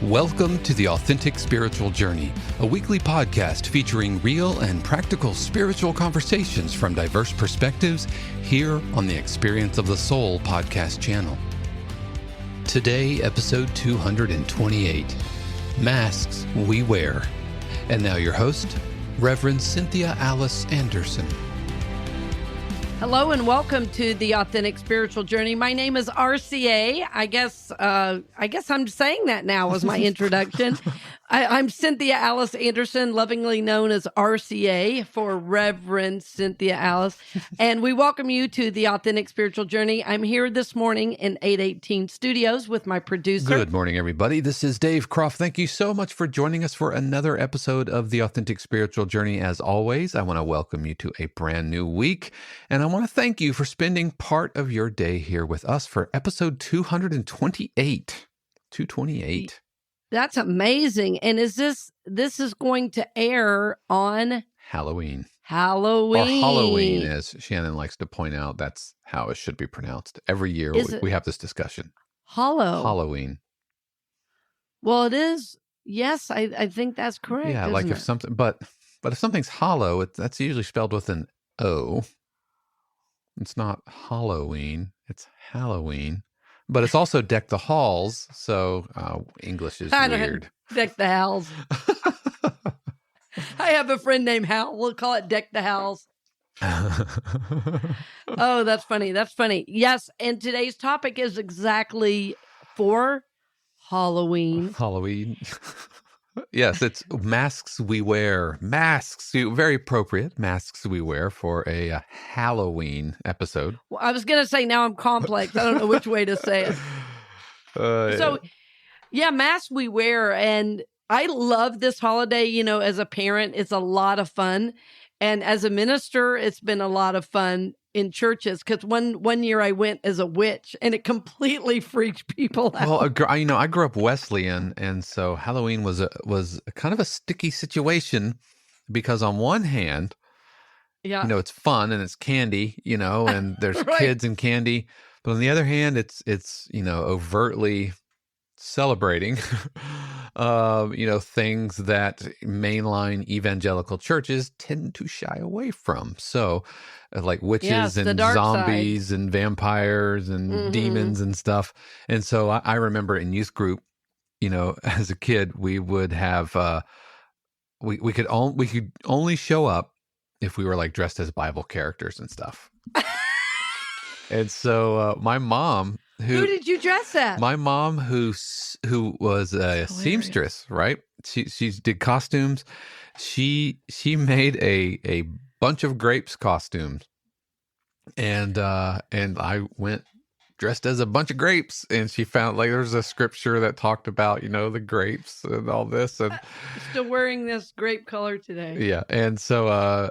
Welcome to the Authentic Spiritual Journey, a weekly podcast featuring real and practical spiritual conversations from diverse perspectives here on the Experience of the Soul podcast channel. Today, episode 228, Masks We Wear. And now your host, Reverend Cynthia Alice Anderson. Hello and welcome to the Authentic Spiritual Journey. My name is RCA. I guess I'm saying that now as my introduction. I'm Cynthia Alice Anderson, lovingly known as RCA for Reverend Cynthia Alice. And we welcome you to the Authentic Spiritual Journey. I'm here this morning in 818 Studios with my producer. Good morning, everybody. This is Dave Croft. Thank you so much for joining us for another episode of the Authentic Spiritual Journey. As always, I want to welcome you to a brand new week. And I want to thank you for spending part of your day here with us for episode 228. 228. That's amazing. And this is going to air on Halloween. Halloween. Or Halloween, as Shannon likes to point out. That's how it should be pronounced. Every year we have this discussion. Halloween. Well, it is. Yes, I think that's correct. Yeah, like if it? something, but if something's hollow, that's usually spelled with an O. It's not Halloween. It's Halloween. But it's also Deck the Halls, so English is weird. Deck the Halls. I have a friend named Hal. We'll call it Deck the Halls. Oh, that's funny. That's funny. Yes, and today's topic is exactly for Halloween. Halloween. Yes, it's masks we wear. Very appropriate masks we wear for a Halloween episode. Well, I was going to say now I'm complex. I don't know which way to say it. Masks we wear. And I love this holiday. You know, as a parent, it's a lot of fun. And as a minister, it's been a lot of fun in churches, because one year I went as a witch and it completely freaked people out. Well, I grew up Wesleyan, and so Halloween was kind of a sticky situation because on one hand, it's fun and it's candy, and there's right. kids and candy, but on the other hand, it's overtly celebrating things that mainline evangelical churches tend to shy away from. So like witches and zombies and vampires and demons and stuff. And so I remember in youth group, as a kid, we would have we could only show up if we were like dressed as Bible characters and stuff. And so my mom, who did you dress as? My mom, who was a seamstress, right? She did costumes. She made a bunch of grapes costumes, and I went dressed as a bunch of grapes, and she found like there's a scripture that talked about the grapes and all this, and still wearing this grape color today. Yeah, and so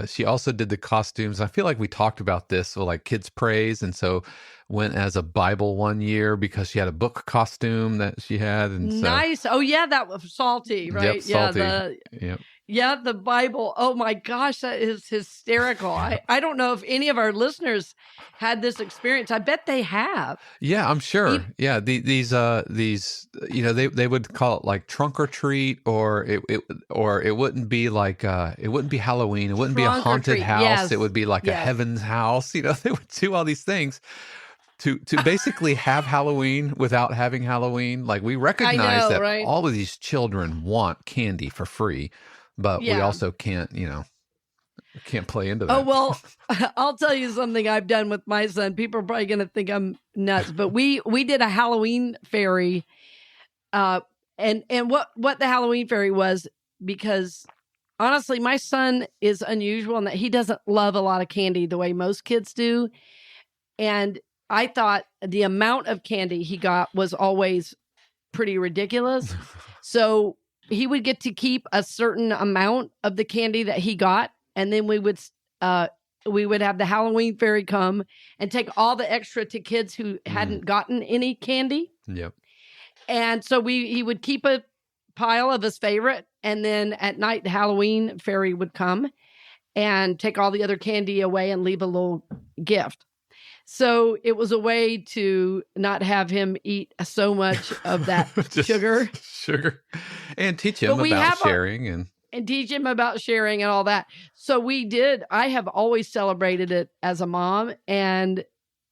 she also did the costumes. I feel like we talked about this with like Kids Praise, and so went as a Bible one year because she had a book costume that she had, and so, nice. Oh yeah, that was salty, right? Yep, salty. Yeah, the Bible. Oh my gosh, that is hysterical. I don't know if any of our listeners had this experience. I bet they have. Yeah, I'm sure. These they would call it like trunk or treat, or it wouldn't be like it wouldn't be Halloween. It wouldn't be a haunted house. Yes. It would be like a heaven's house. They would do all these things to basically have Halloween without having Halloween. Like we recognize that right? All of these children want candy for free. But we also can't play into that. Oh, well, I'll tell you something I've done with my son. People are probably going to think I'm nuts, but we did a Halloween fairy. And what the Halloween fairy was, because honestly, my son is unusual in that he doesn't love a lot of candy the way most kids do. And I thought the amount of candy he got was always pretty ridiculous. So he would get to keep a certain amount of the candy that he got, and then we would have the Halloween fairy come and take all the extra to kids who hadn't gotten any candy. Yep. And so he would keep a pile of his favorite, and then at night the Halloween fairy would come and take all the other candy away and leave a little gift. So it was a way to not have him eat so much of that sugar. And teach him about sharing and teach him about sharing and all that. So I have always celebrated it as a mom, and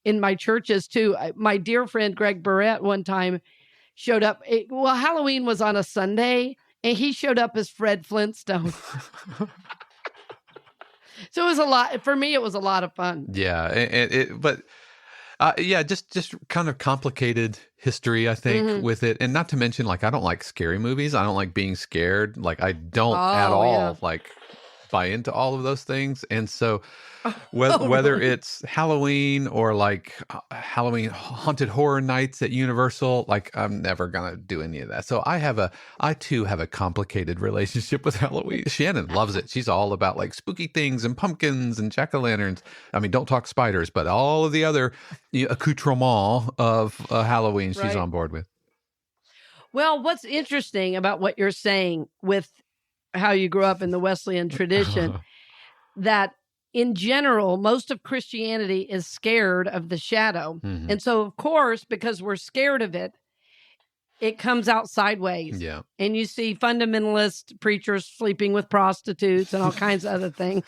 in my churches too. My dear friend Greg Barrett one time showed up. Halloween was on a Sunday, and he showed up as Fred Flintstone. So it was a lot for me. It was a lot of fun. Yeah, just kind of complicated history, I think, with it, and not to mention, like, I don't like scary movies. I don't like being scared. Like, I don't at all like buy into all of those things, and so whether it's Halloween or like Halloween haunted horror nights at Universal, like, I'm never gonna do any of that. So I too have a complicated relationship with Halloween. Shannon loves it. She's all about like spooky things and pumpkins and jack-o'-lanterns. I mean, don't talk spiders, but all of the other accoutrements of Halloween she's on board with. Well, what's interesting about what you're saying with how you grew up in the Wesleyan tradition, that in general, most of Christianity is scared of the shadow. Mm-hmm. And so, of course, because we're scared of it, it comes out sideways. Yeah. And you see fundamentalist preachers sleeping with prostitutes and all kinds of other things.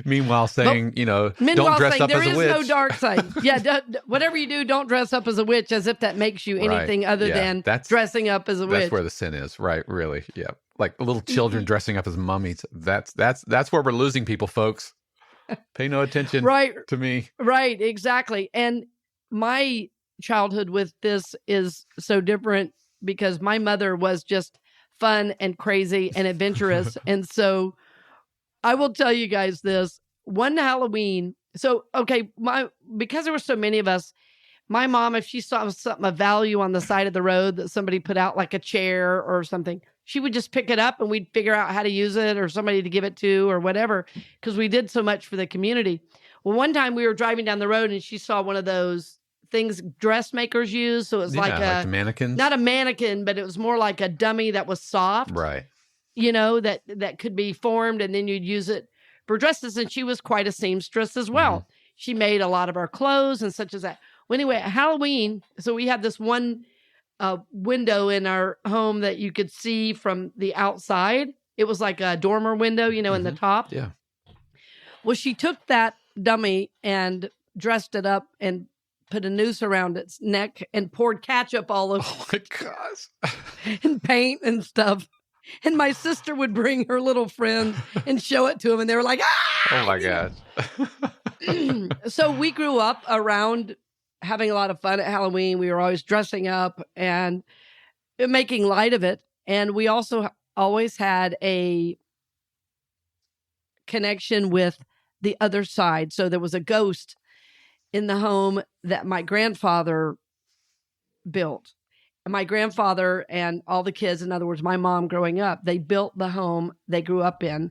Meanwhile saying, don't dress up as a witch. There is no dark side. Yeah, whatever you do, don't dress up as a witch, as if that makes you anything other than dressing up as a witch. That's where the sin is, right? Really, yeah. Like little children dressing up as mummies. That's where we're losing people, folks. Pay no attention to me. Right, exactly. And my childhood with this is so different because my mother was just fun and crazy and adventurous. And so I will tell you guys this. One Halloween, because there were so many of us, my mom, if she saw something of value on the side of the road that somebody put out, like a chair or something, she would just pick it up and we'd figure out how to use it or somebody to give it to or whatever, because we did so much for the community. Well, one time we were driving down the road and she saw one of those things dressmakers use. So it was like mannequins. Not a mannequin, but it was more like a dummy that was soft. Right. That could be formed and then you'd use it for dresses. And she was quite a seamstress as well. Mm-hmm. She made a lot of our clothes and such as that. Well, anyway, at Halloween, so we had this one window in our home that you could see from the outside. It was like a dormer window, in the top. Yeah. Well, she took that dummy and dressed it up and put a noose around its neck and poured ketchup all over. Oh my gosh. And paint and stuff. And my sister would bring her little friends and show it to them, and they were like, ah! Oh my gosh. So we grew up around having a lot of fun at Halloween. We were always dressing up and making light of it. And we also always had a connection with the other side. So there was a ghost in the home that my grandfather built. And my grandfather and all the kids, in other words, my mom growing up, they built the home they grew up in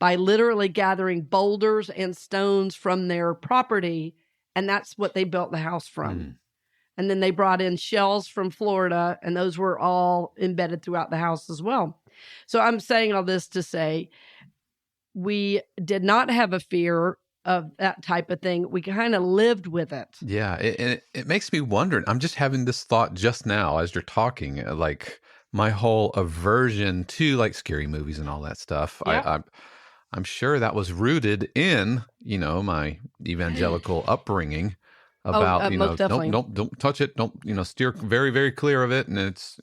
by literally gathering boulders and stones from their property. And that's what they built the house from. Mm. And then they brought in shells from Florida, and those were all embedded throughout the house as well. So I'm saying all this to say we did not have a fear of that type of thing. We kind of lived with it. Yeah, it makes me wonder. I'm just having this thought just now as you're talking, like my whole aversion to like scary movies and all that stuff. Yeah. I'm sure that was rooted in, my evangelical upbringing about, don't touch it. Don't, steer very, very clear of it. And it's,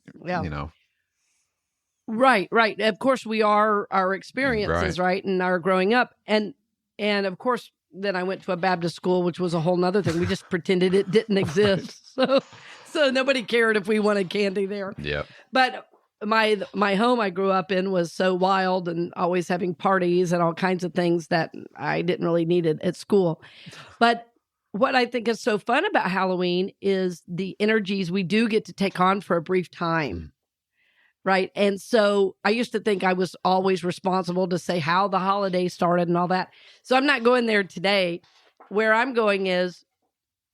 Right. Of course, we are our experiences, right? And our growing up. And of course, then I went to a Baptist school, which was a whole nother thing. We just pretended it didn't exist. So nobody cared if we wanted candy there. Yeah. But my home I grew up in was so wild and always having parties and all kinds of things that I didn't really need it at school. But what I think is so fun about Halloween is the energies we do get to take on for a brief time. Mm. Right. And so I used to think I was always responsible to say how the holiday started and all that. So I'm not going there today. Where I'm going is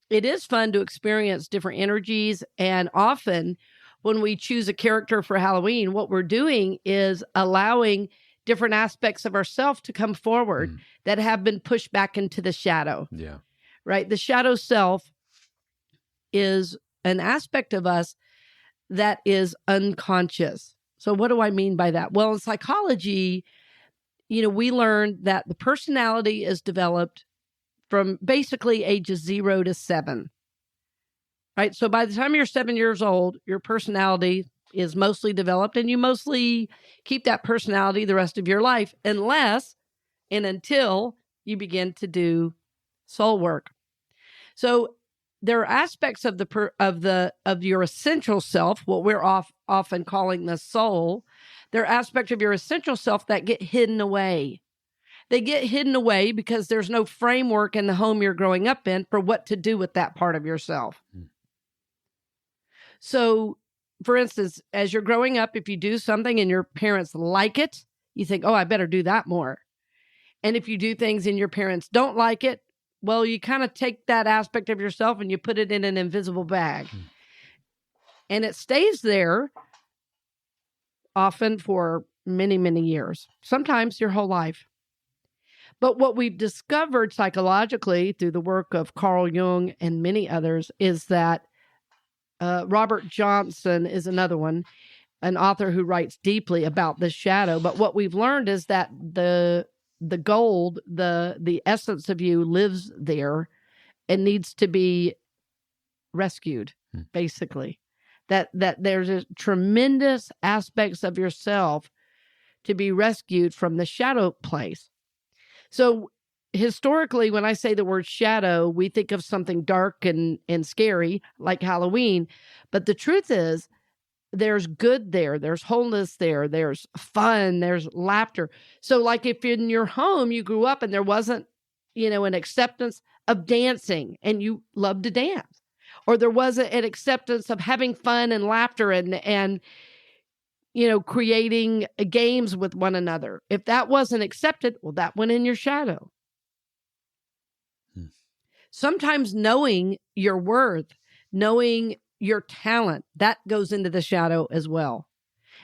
it is fun to experience different energies. And often when we choose a character for Halloween, what we're doing is allowing different aspects of ourselves to come forward that have been pushed back into the shadow. Yeah. right? The shadow self is an aspect of us that is unconscious. So what do I mean by that? Well, in psychology, we learned that the personality is developed from basically ages 0 to 7. Right? So by the time you're 7 years old, your personality is mostly developed, and you mostly keep that personality the rest of your life, unless and until you begin to do soul work. So there are aspects of your essential self, what we're often calling the soul. There are aspects of your essential self that get hidden away. They get hidden away because there's no framework in the home you're growing up in for what to do with that part of yourself. So, for instance, as you're growing up, if you do something and your parents like it, you think, oh, I better do that more. And if you do things and your parents don't like it, well, you kind of take that aspect of yourself and you put it in an invisible bag. And it stays there often for many, many years, sometimes your whole life. But what we've discovered psychologically through the work of Carl Jung and many others is that Robert Johnson is another one, an author who writes deeply about the shadow. But what we've learned is that the gold, the essence of you lives there and needs to be rescued, basically. That there's a tremendous aspects of yourself to be rescued from the shadow place. So historically, when I say the word shadow, we think of something dark and scary like Halloween. But the truth is, there's good there. There's wholeness there. There's fun. There's laughter. So like if in your home you grew up and there wasn't, an acceptance of dancing and you loved to dance, or there wasn't an acceptance of having fun and laughter and creating games with one another. If that wasn't accepted, well, that went in your shadow. Sometimes knowing your worth, knowing your talent, that goes into the shadow as well.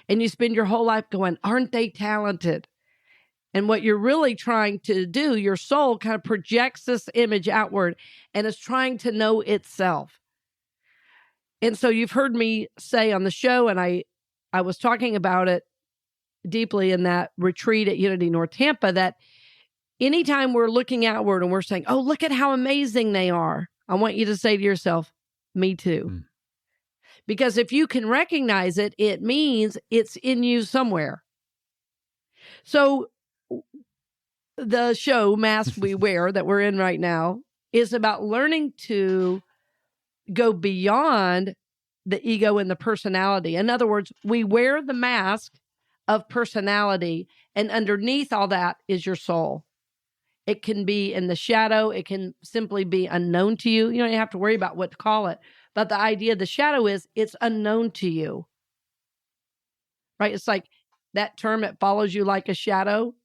And you spend your whole life going, aren't they talented? And what you're really trying to do, your soul kind of projects this image outward and is trying to know itself. And so you've heard me say on the show, and I was talking about it deeply in that retreat at Unity North Tampa, that anytime we're looking outward and we're saying, oh, look at how amazing they are, I want you to say to yourself, me too. Because if you can recognize it, it means it's in you somewhere. So the show Mask We Wear that we're in right now is about learning to go beyond the ego and the personality. In other words, we wear the mask of personality, and underneath all that is your soul. It can be in the shadow. It can simply be unknown to you. You don't have to worry about what to call it. But the idea of the shadow is it's unknown to you, right? It's like that term, it follows you like a shadow.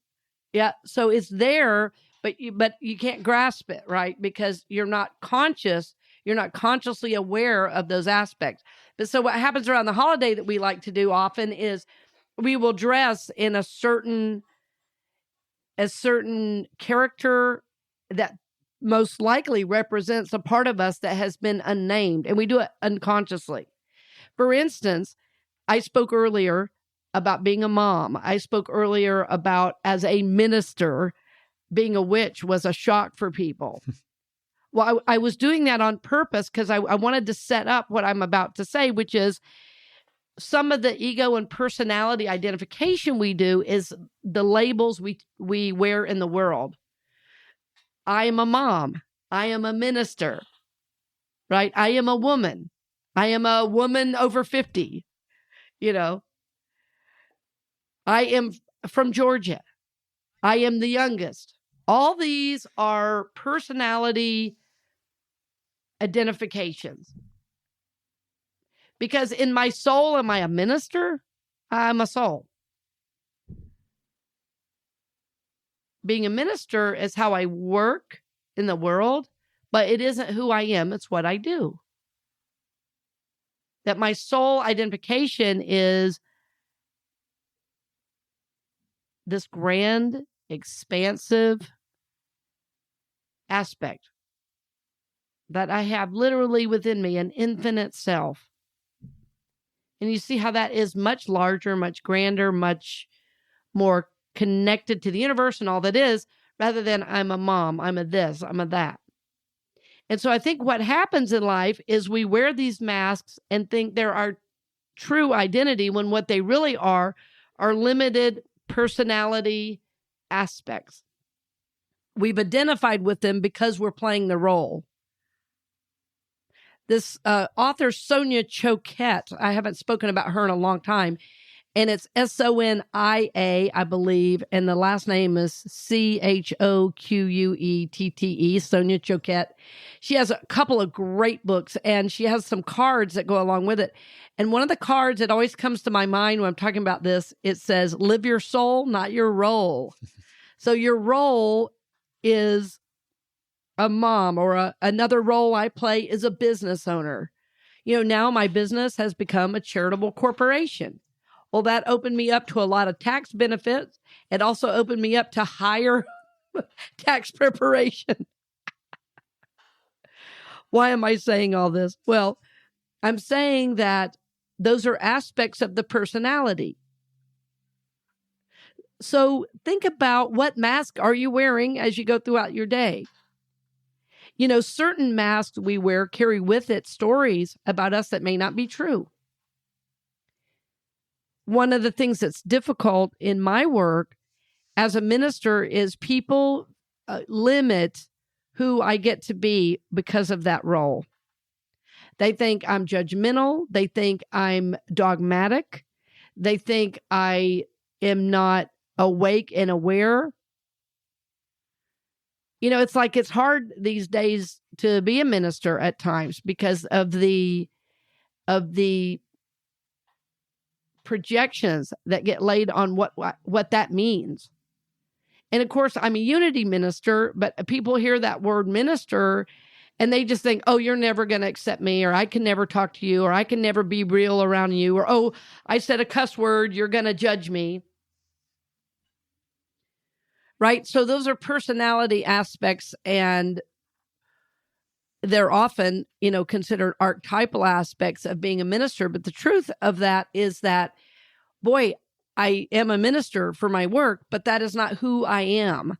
Yeah. So it's there, but you can't grasp it, right? Because you're not conscious. You're not consciously aware of those aspects. But so what happens around the holiday that we like to do often is we will dress in a certain character that most likely represents a part of us that has been unnamed, and we do it unconsciously. For instance, I spoke earlier about being a mom. I spoke earlier about as a minister, being a witch was a shock for people. Well, I was doing that on purpose because I wanted to set up what I'm about to say, which is some of the ego and personality identification we do is the labels we wear in the world. I am a mom. I am a minister, right? I am a woman. I am a woman over 50, I am from Georgia. I am the youngest. All these are personality identifications. Because in my soul, am I a minister? I'm a soul. Being a minister is how I work in the world, but it isn't who I am. It's what I do. That my soul identification is this grand, expansive aspect. that I have literally within me, an infinite self. And you see how that is much larger, much grander, much more connected to the universe and all that is, rather than I'm a mom, I'm a this, I'm a that. And so I think what happens in life is we wear these masks and think they're our true identity, when what they really are limited personality aspects. We've identified with them because we're playing the role. This author, Sonia Choquette, I haven't spoken about her in a long time, and it's Sonia, I believe, and the last name is Choquette, Sonia Choquette. She has a couple of great books, and she has some cards that go along with it. And one of the cards that always comes to my mind when I'm talking about this, it says, live your soul, not your role. So your role is a mom, or another role I play is a business owner. Now my business has become a charitable corporation. Well, that opened me up to a lot of tax benefits. It also opened me up to higher tax preparation. Why am I saying all this? Well, I'm saying that those are aspects of the personality. So think about, what mask are you wearing as you go throughout your day? Certain masks we wear carry with it stories about us that may not be true. One of the things that's difficult in my work as a minister is people limit who I get to be because of that role. They think I'm judgmental. They think I'm dogmatic. They think I am not awake and aware. It's like it's hard these days to be a minister at times because of the projections that get laid on what that means. And of course, I'm a unity minister, but people hear that word minister and they just think, oh, you're never going to accept me, or I can never talk to you, or I can never be real around you, or, oh, I said a cuss word, you're going to judge me. Right? So those are personality aspects, and they're often, considered archetypal aspects of being a minister. But the truth of that is that, boy, I am a minister for my work, but that is not who I am.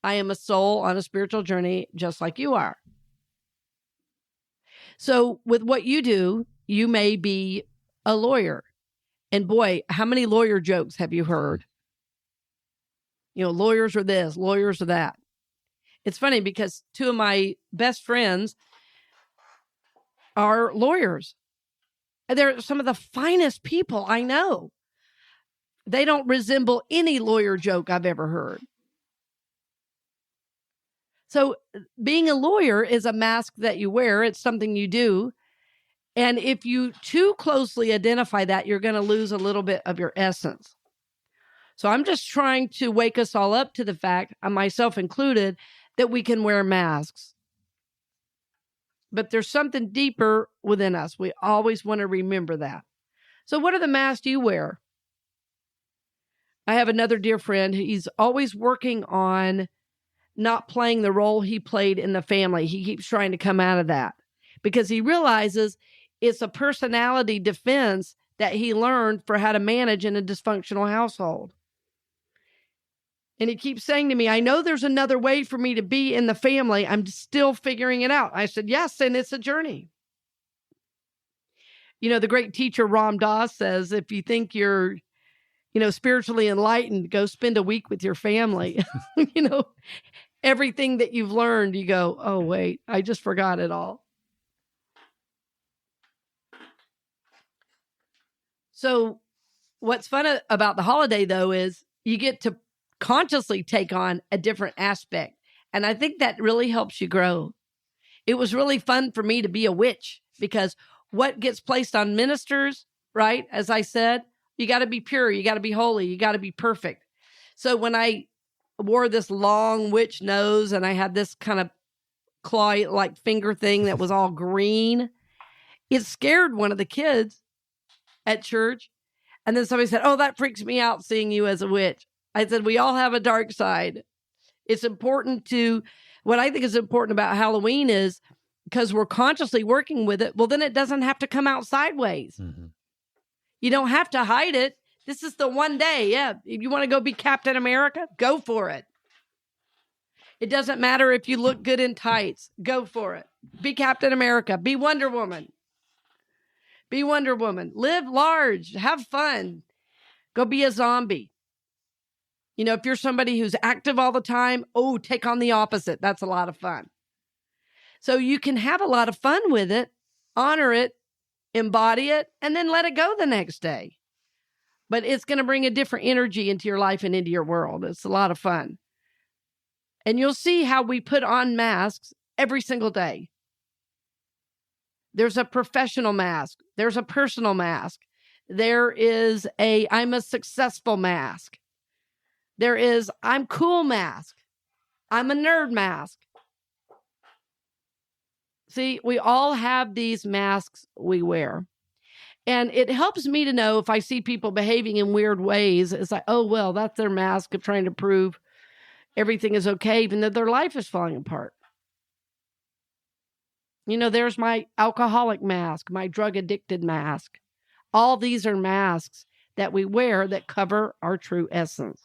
I am a soul on a spiritual journey, just like you are. So with what you do, you may be a lawyer. And boy, how many lawyer jokes have you heard? Lawyers are this, lawyers are that. It's funny because two of my best friends are lawyers. They're some of the finest people I know. They don't resemble any lawyer joke I've ever heard. So being a lawyer is a mask that you wear. It's something you do. And if you too closely identify that, you're going to lose a little bit of your essence. So I'm just trying to wake us all up to the fact, myself included, that we can wear masks. But there's something deeper within us. We always want to remember that. So what are the masks you wear? I have another dear friend. He's always working on not playing the role he played in the family. He keeps trying to come out of that because he realizes it's a personality defense that he learned for how to manage in a dysfunctional household. And he keeps saying to me, I know there's another way for me to be in the family. I'm still figuring it out. I said, yes, and it's a journey. The great teacher Ram Dass says, if you think you're, spiritually enlightened, go spend a week with your family. Everything that you've learned, you go, oh, wait, I just forgot it all. So what's fun about the holiday, though, is you get to consciously take on a different aspect. And I think that really helps you grow. It was really fun for me to be a witch because what gets placed on ministers, right? As I said, you got to be pure. You got to be holy. You got to be perfect. So when I wore this long witch nose and I had this kind of claw-like finger thing that was all green, it scared one of the kids at church. And then somebody said, oh, that freaks me out seeing you as a witch. I said, we all have a dark side. It's important what I think is important about Halloween is because we're consciously working with it, well, then it doesn't have to come out sideways. Mm-hmm. You don't have to hide it. This is the one day. Yeah. If you want to go be Captain America, go for it. It doesn't matter if you look good in tights. Go for it. Be Captain America. Be Wonder Woman. Be Wonder Woman. Live large. Have fun. Go be a zombie. You know, if you're somebody who's active all the time, take on the opposite. That's a lot of fun. So you can have a lot of fun with it, honor it, embody it, and then let it go the next day. But it's going to bring a different energy into your life and into your world. It's a lot of fun. And you'll see how we put on masks every single day. There's a professional mask. There's a personal mask. There is I'm a successful mask. There is I'm cool mask. I'm a nerd mask. See, we all have these masks we wear. And it helps me to know if I see people behaving in weird ways. It's like, oh, well, that's their mask of trying to prove everything is okay, even though their life is falling apart. You know, there's my alcoholic mask, my drug addicted mask. All these are masks that we wear that cover our true essence.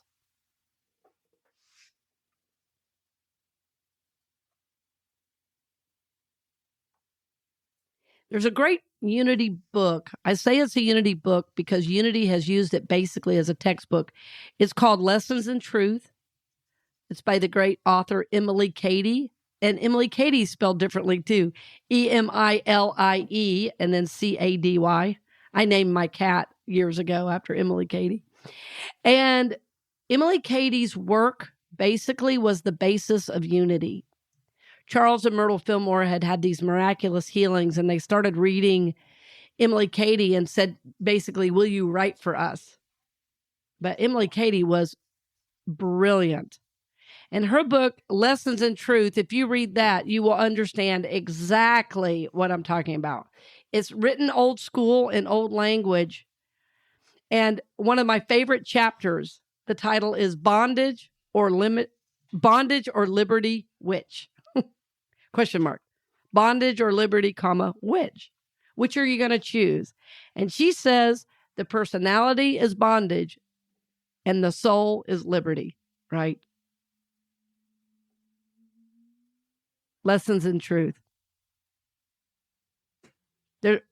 There's a great Unity book. I say it's a Unity book because Unity has used it basically as a textbook. It's called Lessons in Truth. It's by the great author Emilie Cady. And Emilie Cady spelled differently too. Emilie and then Cady. I named my cat years ago after Emilie Cady. And Emilie Cady's work basically was the basis of Unity. Charles and Myrtle Fillmore had these miraculous healings, and they started reading Emilie Cady and said, basically, will you write for us? But Emilie Cady was brilliant. And her book, Lessons in Truth, if you read that, you will understand exactly what I'm talking about. It's written old school in old language. And one of my favorite chapters, the title is Bondage or Liberty, which? Question mark. Bondage or liberty, which? Which are you going to choose? And she says the personality is bondage and the soul is liberty, right? Lessons in Truth.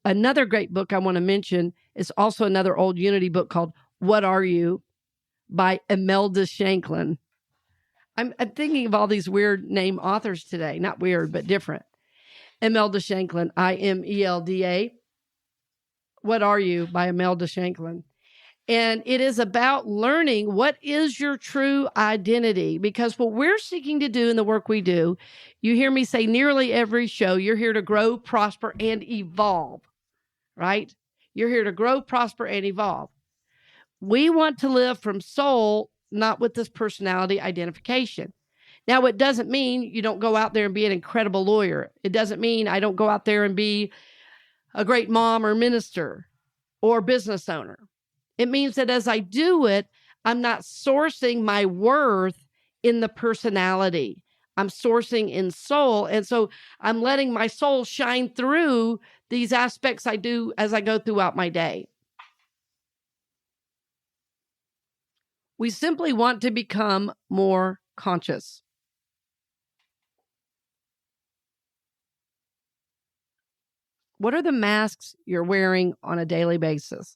Another great book I want to mention is also another old Unity book called What Are You? By Imelda Shanklin. I'm thinking of all these weird name authors today. Not weird, but different. Imelda Shanklin, Imelda. What Are You? By Imelda Shanklin. And it is about learning what is your true identity. Because what we're seeking to do in the work we do, you hear me say nearly every show, you're here to grow, prosper, and evolve, right? You're here to grow, prosper, and evolve. We want to live from soul, not with this personality identification. Now, it doesn't mean you don't go out there and be an incredible lawyer. It doesn't mean I don't go out there and be a great mom or minister or business owner. It means that as I do it, I'm not sourcing my worth in the personality. I'm sourcing in soul. And so I'm letting my soul shine through these aspects I do as I go throughout my day. We simply want to become more conscious. What are the masks you're wearing on a daily basis?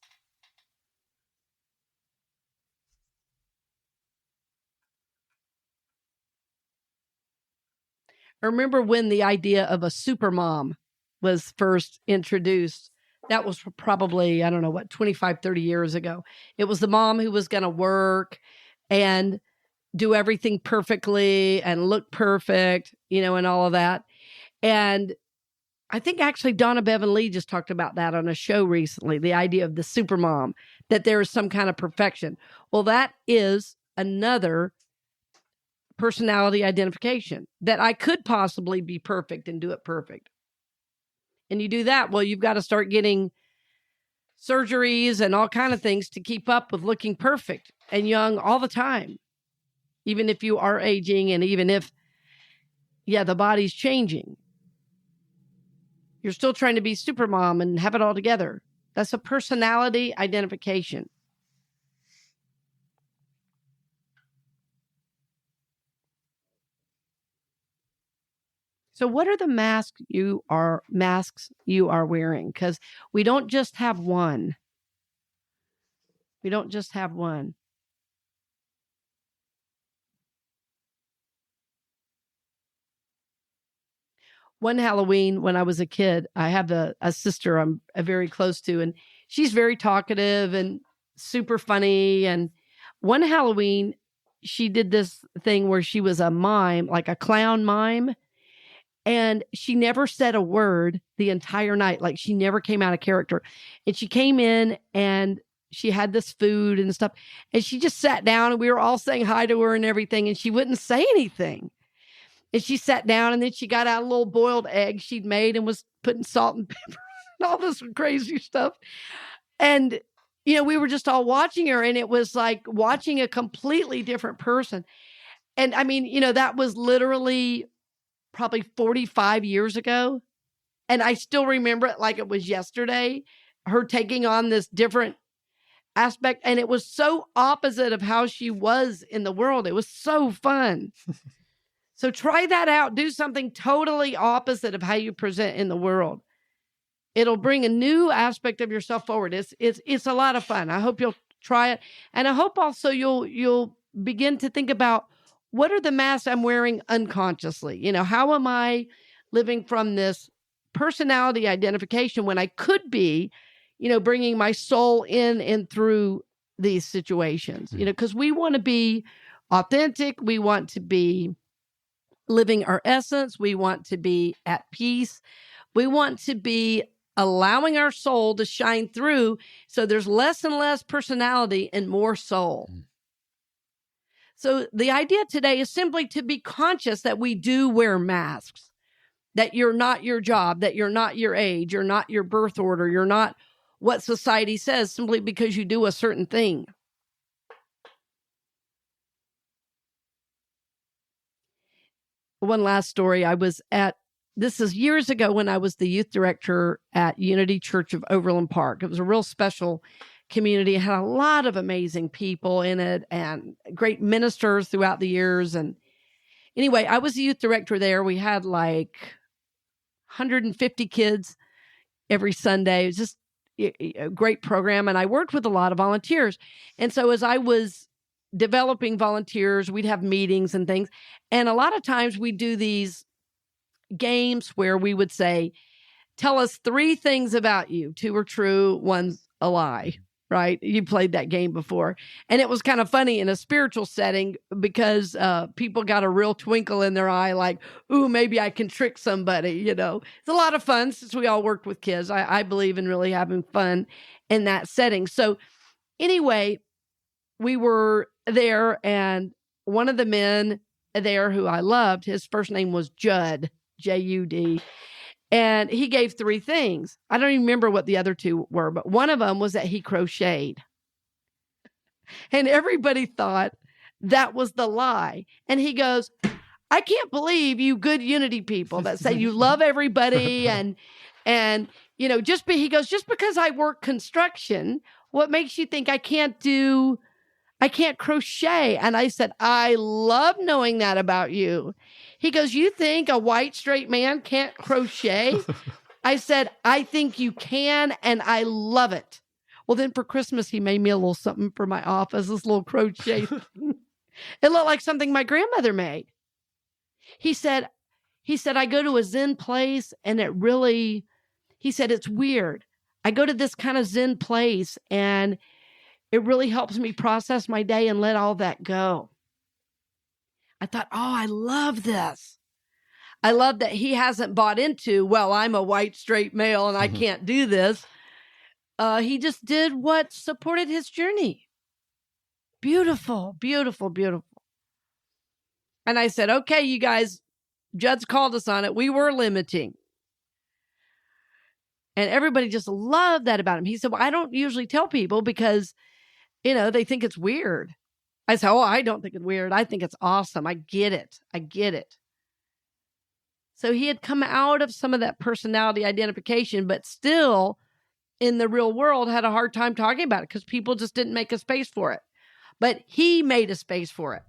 I remember when the idea of a super mom was first introduced. That was probably, 25, 30 years ago. It was the mom who was going to work and do everything perfectly and look perfect, and all of that. And I think actually Donna Bevan Lee just talked about that on a show recently, the idea of the super mom, that there is some kind of perfection. Well, that is another personality identification, that I could possibly be perfect and do it perfect. And you do that, well, you've got to start getting surgeries and all kind of things to keep up with looking perfect and young all the time, even if you are aging and even if, the body's changing. You're still trying to be super mom and have it all together. That's a personality identification. So what are the masks you are wearing? Because we don't just have one. We don't just have one. One Halloween when I was a kid, I have a sister I'm very close to, and she's very talkative and super funny. And one Halloween, she did this thing where she was a mime, like a clown mime. And she never said a word the entire night. Like she never came out of character. And she came in and she had this food and stuff. And she just sat down and we were all saying hi to her and everything. And she wouldn't say anything. And she sat down and then she got out a little boiled egg she'd made and was putting salt and pepper and all this crazy stuff. And, we were just all watching her and it was like watching a completely different person. And I mean, that was literally probably 45 years ago. And I still remember it like it was yesterday, her taking on this different aspect. And it was so opposite of how she was in the world. It was so fun. So try that out. Do something totally opposite of how you present in the world. It'll bring a new aspect of yourself forward. It's a lot of fun. I hope you'll try it. And I hope also you'll begin to think about, what are the masks I'm wearing unconsciously? How am I living from this personality identification when I could be, bringing my soul in and through these situations, because we want to be authentic. We want to be living our essence. We want to be at peace. We want to be allowing our soul to shine through. So there's less and less personality and more soul. So the idea today is simply to be conscious that we do wear masks, that you're not your job, that you're not your age, you're not your birth order, you're not what society says simply because you do a certain thing. One last story. This is years ago when I was the youth director at Unity Church of Overland Park. It was a real special community. It had a lot of amazing people in it and great ministers throughout the years. And anyway, I was the youth director there. We had like 150 kids every Sunday. It was just a great program. And I worked with a lot of volunteers. And so as I was developing volunteers, we'd have meetings and things. And a lot of times we do these games where we would say, tell us 3 things about you. 2 are true, 1's a lie, right? You played that game before. And it was kind of funny in a spiritual setting because people got a real twinkle in their eye like, ooh, maybe I can trick somebody, It's a lot of fun since we all worked with kids. I believe in really having fun in that setting. So anyway, we were there and one of the men there who I loved, his first name was Judd, Jud. And he gave 3 things. I don't even remember what the other 2 were, but one of them was that he crocheted. And everybody thought that was the lie. And he goes, I can't believe you good Unity people that say you love everybody and he goes, just because I work construction, what makes you think I can't crochet? And I said, I love knowing that about you. He goes, you think a white straight man can't crochet? I said, I think you can, and I love it. Well, then for Christmas, he made me a little something for my office, this little crochet. It looked like something my grandmother made. He said, I go to a Zen place, and he said, it's weird. I go to this kind of Zen place, and it really helps me process my day and let all that go. I thought, I love this. I love that he hasn't bought into, well, I'm a white straight male and I can't do this. He just did what supported his journey. Beautiful, beautiful, beautiful. And I said, okay, you guys, Judd's called us on it. We were limiting. And everybody just loved that about him. He said, well, I don't usually tell people because, they think it's weird. I said, I don't think it's weird. I think it's awesome. I get it. So he had come out of some of that personality identification, but still in the real world had a hard time talking about it because people just didn't make a space for it. But he made a space for it.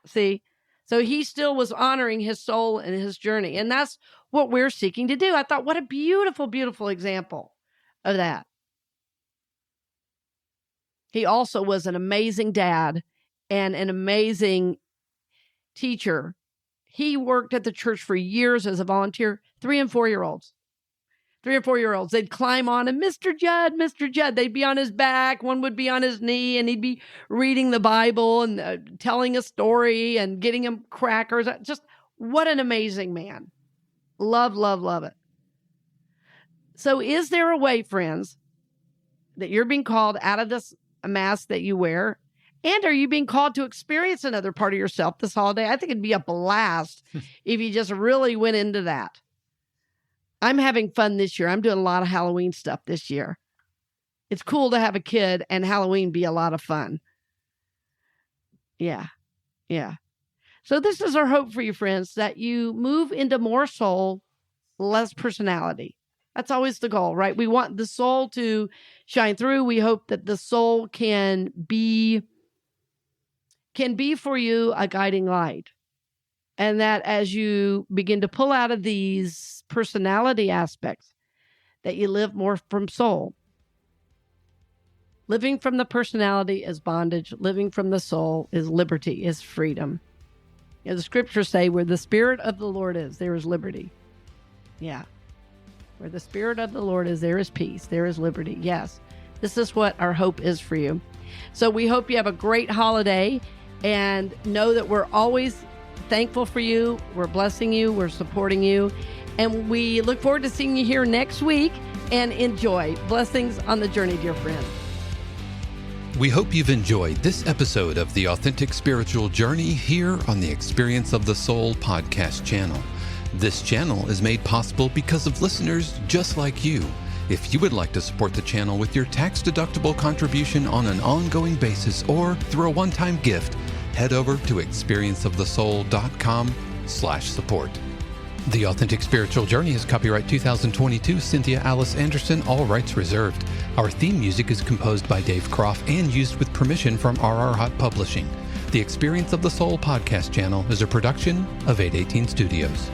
See? So he still was honoring his soul and his journey. And that's what we're seeking to do. I thought, what a beautiful, beautiful example of that. He also was an amazing dad and an amazing teacher. He worked at the church for years as a volunteer, 3 and 4 year olds. 3 or 4 year olds. They'd climb on him, Mr. Judd, Mr. Judd. They'd be on his back. One would be on his knee, and he'd be reading the Bible and telling a story and getting him crackers. Just what an amazing man. Love, love, love it. So is there a way, friends, that you're being called out of this mask that you wear? And are you being called to experience another part of yourself this holiday? I think it'd be a blast if you just really went into that. I'm having fun this year. I'm doing a lot of Halloween stuff this year. It's cool to have a kid and Halloween be a lot of fun. Yeah. So this is our hope for you, friends, that you move into more soul, less personality. That's always the goal, right? We want the soul to shine through. We hope that the soul can be for you a guiding light. And that as you begin to pull out of these personality aspects, that you live more from soul. Living from the personality is bondage. Living from the soul is liberty, is freedom. You know, the scriptures say where the Spirit of the Lord is, there is liberty. Yeah. Where the Spirit of the Lord is, there is peace. There is liberty. Yes. This is what our hope is for you. So we hope you have a great holiday and know that we're always thankful for you. We're blessing you. We're supporting you. And we look forward to seeing you here next week, and enjoy. Blessings on the journey, dear friend. We hope you've enjoyed this episode of The Authentic Spiritual Journey here on the Experience of the Soul podcast channel. This channel is made possible because of listeners just like you. If you would like to support the channel with your tax-deductible contribution on an ongoing basis or through a one-time gift, head over to experienceofthesoul.com/support. The Authentic Spiritual Journey is copyright 2022, Cynthia Alice Anderson, all rights reserved. Our theme music is composed by Dave Croft and used with permission from RR Hot Publishing. The Experience of the Soul podcast channel is a production of 818 Studios.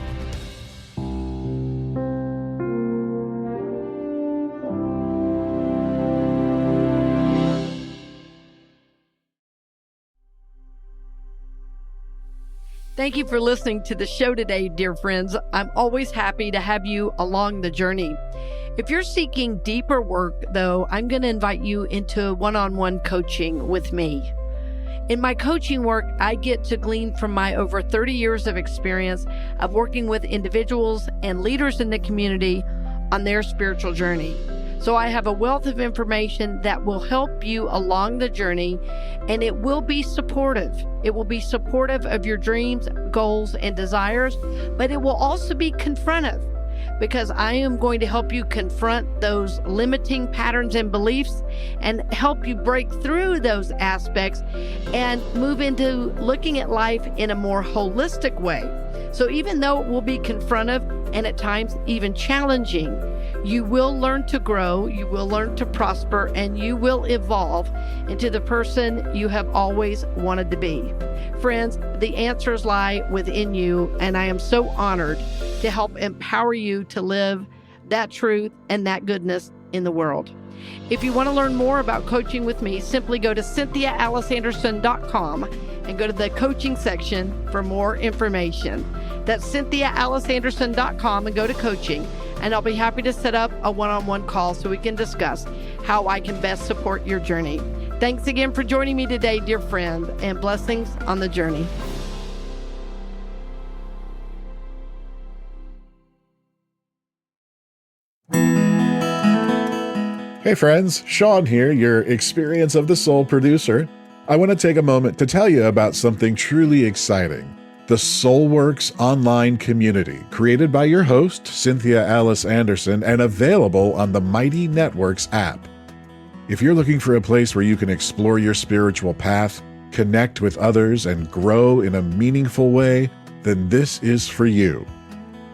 Thank you for listening to the show today, dear friends. I'm always happy to have you along the journey. If you're seeking deeper work, though, I'm going to invite you into one-on-one coaching with me. In my coaching work, I get to glean from my over 30 years of experience of working with individuals and leaders in the community on their spiritual journey. So I have a wealth of information that will help you along the journey, and it will be supportive. It will be supportive of your dreams, goals, and desires, but it will also be confrontive, because I am going to help you confront those limiting patterns and beliefs and help you break through those aspects and move into looking at life in a more holistic way. So even though it will be confrontive and at times even challenging, you will learn to grow, you will learn to prosper, and you will evolve into the person you have always wanted to be. Friends, the answers lie within you, and I am so honored to help empower you to live that truth and that goodness in the world. If you want to learn more about coaching with me, simply go to CynthiaAliceAnderson.com and go to the coaching section for more information. That's CynthiaAliceAnderson.com and go to coaching, and I'll be happy to set up a one-on-one call so we can discuss how I can best support your journey. Thanks again for joining me today, dear friend, and blessings on the journey. Hey friends, Sean here, your Experience of the Soul producer. I want to take a moment to tell you about something truly exciting. The SoulWorks online community, created by your host, Cynthia Alice Anderson, and available on the Mighty Networks app. If you're looking for a place where you can explore your spiritual path, connect with others, and grow in a meaningful way, then this is for you.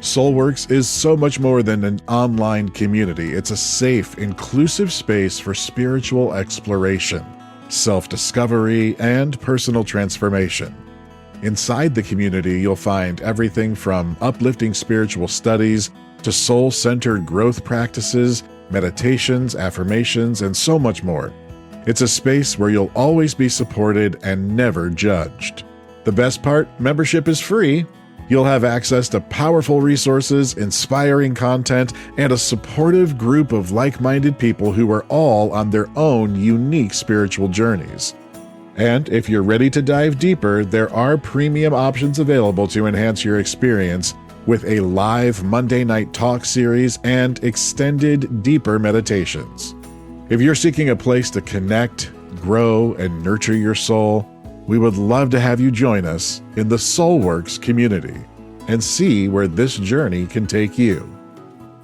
SoulWorks is so much more than an online community. It's a safe, inclusive space for spiritual exploration, self-discovery, and personal transformation. Inside the community, you'll find everything from uplifting spiritual studies to soul-centered growth practices, meditations, affirmations, and so much more. It's a space where you'll always be supported and never judged. The best part, membership is free. You'll have access to powerful resources, inspiring content, and a supportive group of like-minded people who are all on their own unique spiritual journeys. And if you're ready to dive deeper, there are premium options available to enhance your experience with a live Monday night talk series and extended, deeper meditations. If you're seeking a place to connect, grow, and nurture your soul, we would love to have you join us in the SoulWorks community and see where this journey can take you.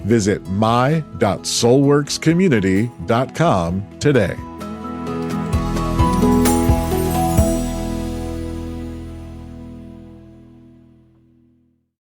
Visit my.soulworkscommunity.com today.